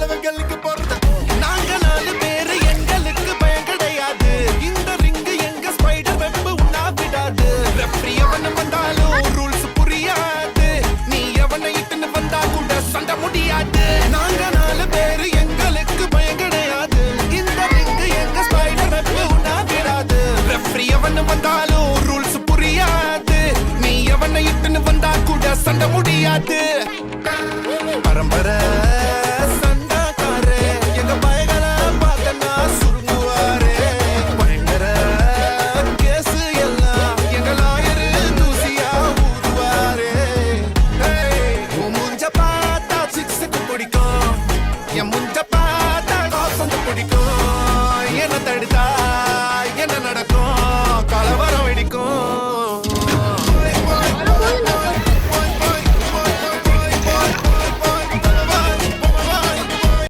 நல்லவங்களுக்கு போறது. நாங்க 4 பேரு எங்களுக்கு பயம் கிடையாது. இந்த ரிங்கு எங்க ஸ்பைடர் வெப் உண்ணா விடாது. ரெஃப்ரி எவனு வந்தாலும் ரூல்ஸ் புரியாது. நீ எவனை இட்டுன்னு வந்தா கூட சண்டை முடியாது. நாங்க 4 பேரு எங்களுக்கு பயம் கிடையாது. இந்த ரிங்கு எங்க ஸ்பைடர் வெப் உண்ணா விடாது. ரெஃப்ரி எவனு வந்தாலும் ரூல்ஸ் புரியாது. நீ எவனை இட்டுன்னு வந்தா கூட சண்டை முடியாது. பரம்பரை சண்டாக்காரே எங்க பயங்களை பார்த்தனா சுருங்குவாரே. பயங்கர கேசு எல்லாம் எங்க லாயரு தூசியா ஊதுவாரே. உன் மூஞ்ச பார்த்தா சிக்ஸுக்கு பிடிக்கும். என்